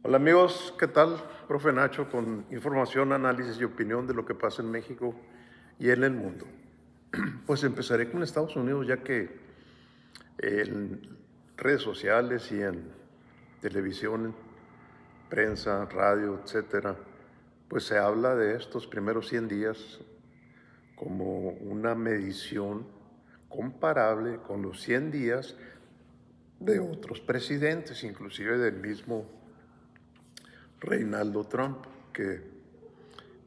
Hola amigos, ¿qué tal? Profe Nacho con información, análisis y opinión de lo que pasa en México y en el mundo. Pues empezaré con Estados Unidos, ya que en redes sociales y en televisión, prensa, radio, etcétera, pues se habla de estos primeros 100 días como una medición comparable con los 100 días de otros presidentes, inclusive del mismo Reinaldo Trump, que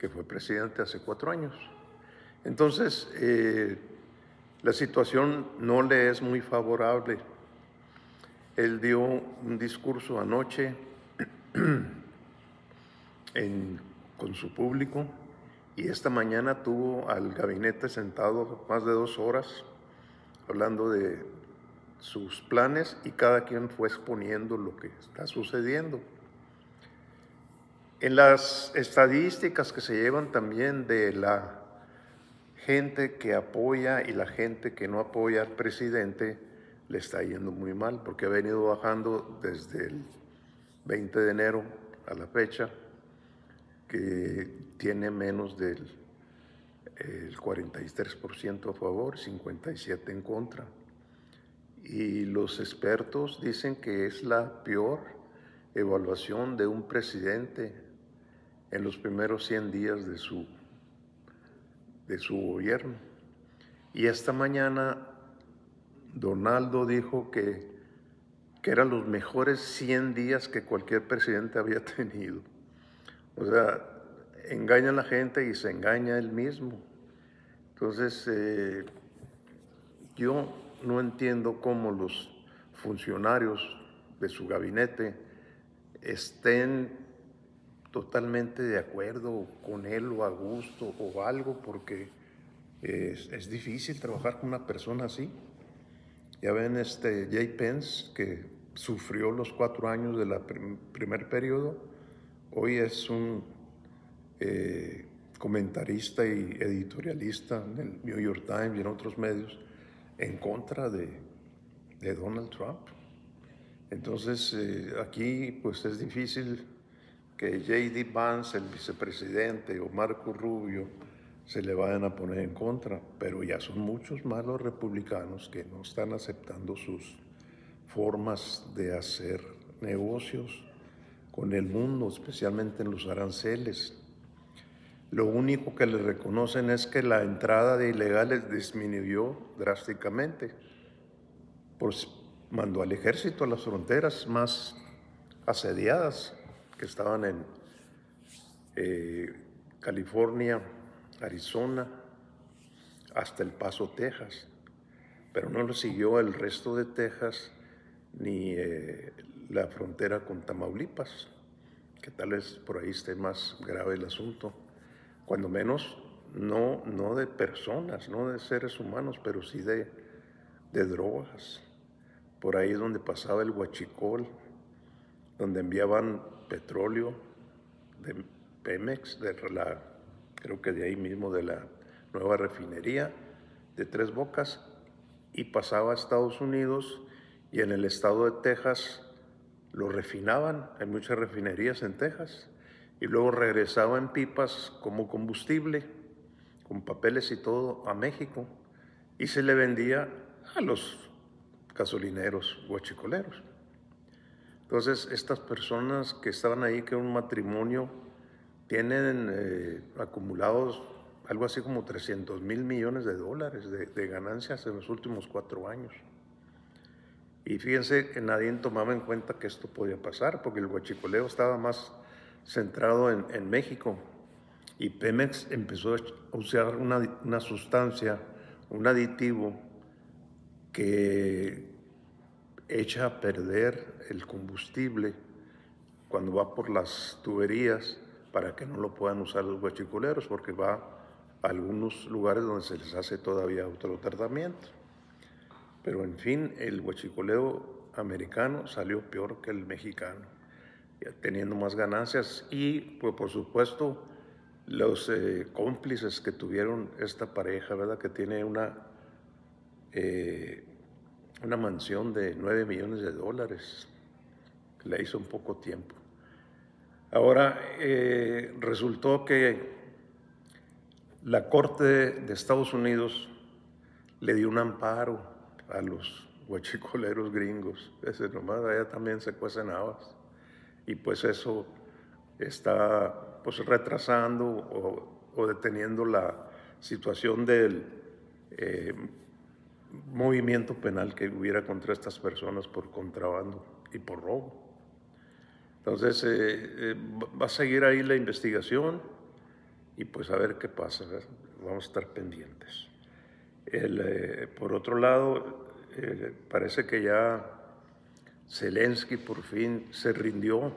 fue presidente hace 4 años. Entonces, la situación no le es muy favorable. Él dio un discurso anoche con su público y esta mañana tuvo al gabinete sentado más de 2 horas hablando de sus planes y cada quien fue exponiendo lo que está sucediendo. En las estadísticas que se llevan también de la gente que apoya y la gente que no apoya al presidente, le está yendo muy mal porque ha venido bajando desde el 20 de enero a la fecha, que tiene menos del 43% a favor, 57% en contra. Y los expertos dicen que es la peor evaluación de un presidente en los primeros 100 días de su gobierno. Y esta mañana Donaldo dijo que eran los mejores 100 días que cualquier presidente había tenido. O sea, engaña a la gente y se engaña él mismo. Entonces, yo no entiendo cómo los funcionarios de su gabinete estén totalmente de acuerdo con él o a gusto o algo, porque es difícil trabajar con una persona así. Ya ven, Jay Pence, que sufrió los 4 años del primer periodo, hoy es un comentarista y editorialista en el New York Times y en otros medios en contra de Donald Trump. Entonces, aquí pues es difícil que J.D. Vance, el vicepresidente, o Marco Rubio se le vayan a poner en contra, pero ya son muchos más los republicanos que no están aceptando sus formas de hacer negocios con el mundo, especialmente en los aranceles. Lo único que le reconocen es que la entrada de ilegales disminuyó drásticamente. Pues mandó al ejército a las fronteras más asediadas que estaban en California, Arizona, hasta El Paso, Texas, pero no lo siguió el resto de Texas ni la frontera con Tamaulipas, que tal vez por ahí esté más grave el asunto, cuando menos no de personas, no de seres humanos, pero sí de drogas. Por ahí es donde pasaba el huachicol, donde enviaban petróleo de Pemex, creo que de ahí mismo, de la nueva refinería de Tres Bocas, y pasaba a Estados Unidos, y en el estado de Texas lo refinaban. Hay muchas refinerías en Texas, y luego regresaba en pipas como combustible, con papeles y todo, a México, y se le vendía a los gasolineros huachicoleros. Entonces, estas personas que estaban ahí, que era un matrimonio, tienen acumulados algo así como 300,000 millones de dólares de ganancias en los últimos 4 años. Y fíjense que nadie tomaba en cuenta que esto podía pasar, porque el huachicoleo estaba más centrado en México. Y Pemex empezó a usar una sustancia, un aditivo que echa a perder el combustible cuando va por las tuberías, para que no lo puedan usar los huachicoleros, porque va a algunos lugares donde se les hace todavía otro tratamiento. Pero en fin, el huachicoleo americano salió peor que el mexicano, teniendo más ganancias, y pues por supuesto los cómplices que tuvieron esta pareja, ¿verdad? Que tiene una mansión de 9 millones de dólares, que la hizo en poco tiempo. Ahora, resultó que la Corte de Estados Unidos le dio un amparo a los huachicoleros gringos. Ese nomás, allá también se cuecen habas. Y pues eso está pues retrasando o deteniendo la situación del movimiento penal que hubiera contra estas personas por contrabando y por robo. Entonces va a seguir ahí la investigación y pues a ver qué pasa, ¿verdad? Vamos a estar pendientes. Por otro lado, parece que ya Zelensky por fin se rindió,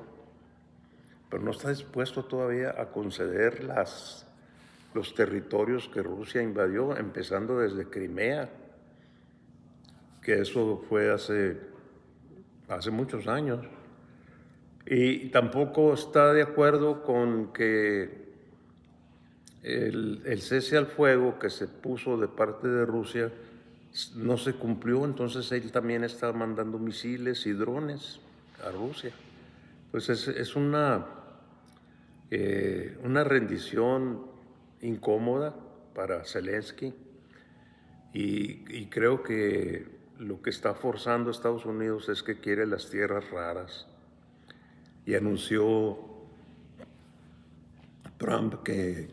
pero no está dispuesto todavía a conceder los territorios que Rusia invadió, empezando desde Crimea, que eso fue hace muchos años. Y tampoco está de acuerdo con que el cese al fuego que se puso de parte de Rusia no se cumplió, entonces él también está mandando misiles y drones a Rusia. Pues es una rendición incómoda para Zelensky y creo que lo que está forzando a Estados Unidos es que quiere las tierras raras. Y anunció Trump que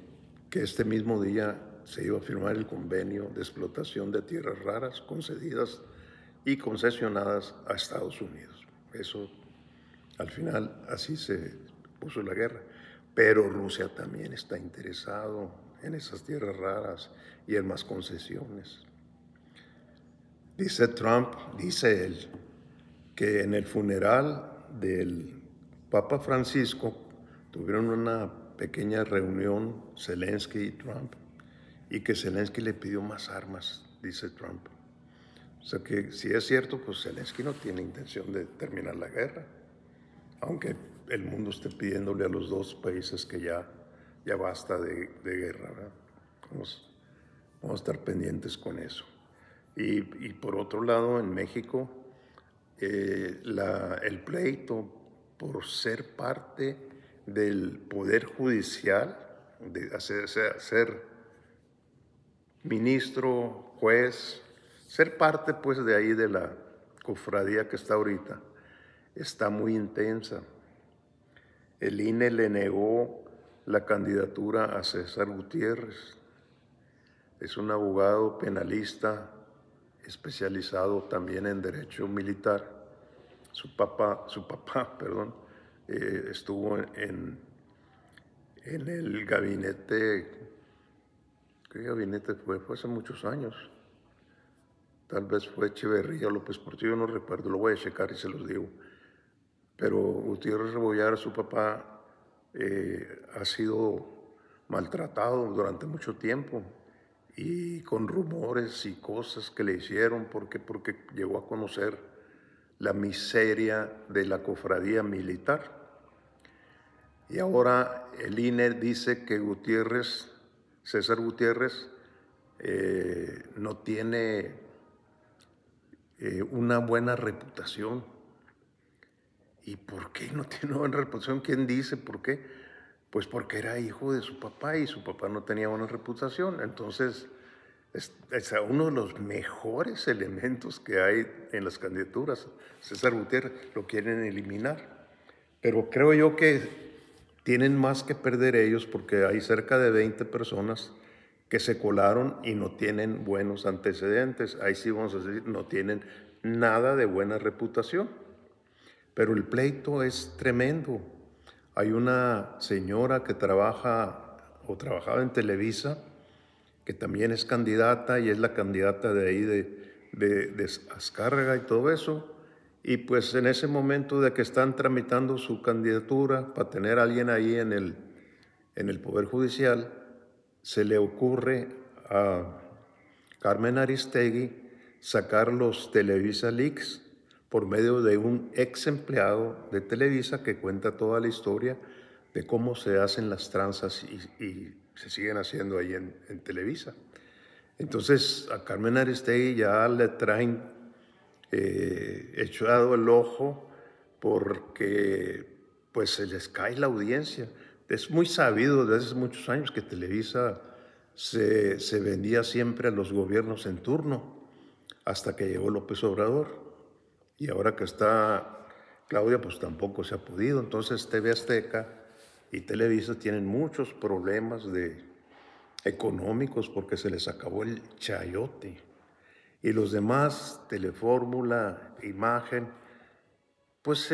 este mismo día se iba a firmar el convenio de explotación de tierras raras concedidas y concesionadas a Estados Unidos. Eso, al final, así se puso la guerra. Pero Rusia también está interesado en esas tierras raras y en más concesiones. Dice Trump, dice él, que en el funeral del Papa Francisco tuvieron una pequeña reunión Zelensky y Trump y que Zelensky le pidió más armas, dice Trump. O sea que si es cierto, pues Zelensky no tiene intención de terminar la guerra, aunque el mundo esté pidiéndole a los dos países que ya basta de guerra, ¿verdad? Vamos a estar pendientes con eso. Y por otro lado, en México, el pleito por ser parte del Poder Judicial, de ser ministro, juez, ser parte pues de ahí de la cofradía que está ahorita, está muy intensa. El INE le negó la candidatura a César Gutiérrez. Es un abogado penalista especializado también en derecho militar. Su papá, estuvo en el gabinete. ¿Qué gabinete fue? Fue hace muchos años. Tal vez fue Echeverría, López Portillo, no recuerdo, lo voy a checar y se los digo. Pero Gutiérrez Rebollar, su papá, ha sido maltratado durante mucho tiempo y con rumores y cosas que le hicieron porque llegó a conocer la miseria de la cofradía militar. Y ahora el INE dice que César Gutiérrez, no tiene una buena reputación. ¿Y por qué no tiene una buena reputación? ¿Quién dice por qué? Pues porque era hijo de su papá y su papá no tenía buena reputación. Entonces, es uno de los mejores elementos que hay en las candidaturas. César Gutiérrez lo quieren eliminar. Pero creo yo que tienen más que perder ellos porque hay cerca de 20 personas que se colaron y no tienen buenos antecedentes. Ahí sí vamos a decir, no tienen nada de buena reputación. Pero el pleito es tremendo. Hay una señora que trabajaba en Televisa, que también es candidata y es la candidata de ahí de Azcárraga y todo eso. Y pues en ese momento de que están tramitando su candidatura para tener a alguien ahí en el Poder Judicial, se le ocurre a Carmen Aristegui sacar los Televisa Leaks por medio de un ex empleado de Televisa que cuenta toda la historia de cómo se hacen las tranzas y se siguen haciendo ahí en Televisa. Entonces a Carmen Aristegui ya le traen echado el ojo porque pues se les cae la audiencia. Es muy sabido desde hace muchos años que Televisa se vendía siempre a los gobiernos en turno, hasta que llegó López Obrador. Y ahora que está Claudia, pues tampoco se ha podido. Entonces TV Azteca y Televisa tienen muchos problemas económicos porque se les acabó el chayote. Y los demás, Telefórmula, Imagen, pues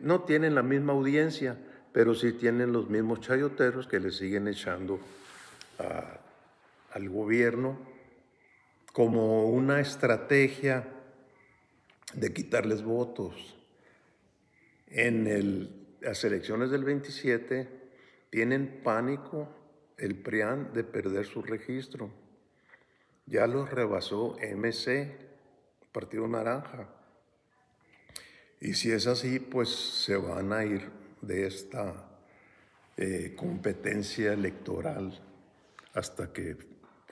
no tienen la misma audiencia, pero sí tienen los mismos chayoteros que le siguen echando al gobierno como una estrategia de quitarles votos. En las elecciones del 27 tienen pánico el PRIAN de perder su registro. Ya los rebasó MC, Partido Naranja. Y si es así, pues se van a ir de esta competencia electoral hasta que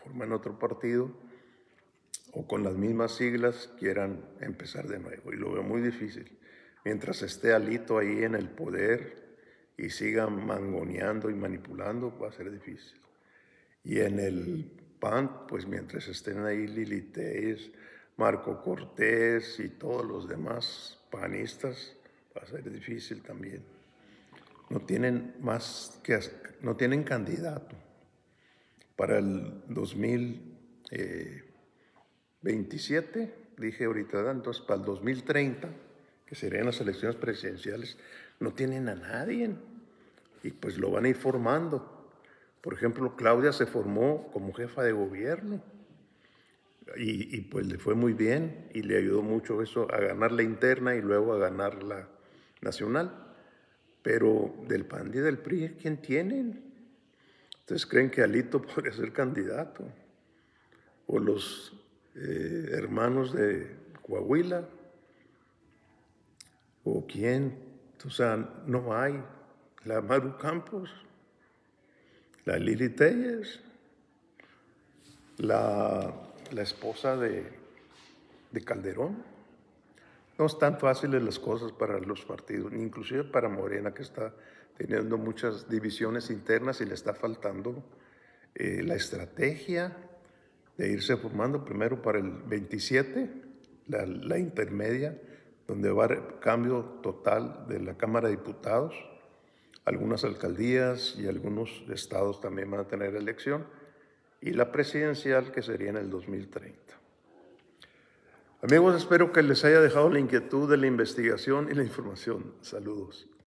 formen otro partido o con las mismas siglas quieran empezar de nuevo. Y lo veo muy difícil. Mientras esté Alito ahí en el poder y siga mangoneando y manipulando, va a ser difícil. Y en el PAN, pues mientras estén ahí Lili Téllez, Marco Cortés y todos los demás panistas, va a ser difícil también. No tienen no tienen candidato. Para el 2027, dije ahorita, entonces para el 2030, que serían las elecciones presidenciales, no tienen a nadie. Y pues lo van a ir formando. Por ejemplo, Claudia se formó como jefa de gobierno y pues le fue muy bien y le ayudó mucho eso a ganar la interna y luego a ganar la nacional. Pero del PAN y del PRI, ¿quién tienen? ¿Ustedes creen que Alito podría ser candidato? ¿O los hermanos de Coahuila? ¿O quién? O sea, no hay. La Maru Campos, la Lili Téllez, la esposa de Calderón. No están fáciles las cosas para los partidos, ni inclusive para Morena, que está teniendo muchas divisiones internas y le está faltando la estrategia de irse formando primero para el 27, la intermedia, donde va a haber cambio total de la Cámara de Diputados. Algunas alcaldías y algunos estados también van a tener elección, y la presidencial, que sería en el 2030. Amigos, espero que les haya dejado la inquietud de la investigación y la información. Saludos.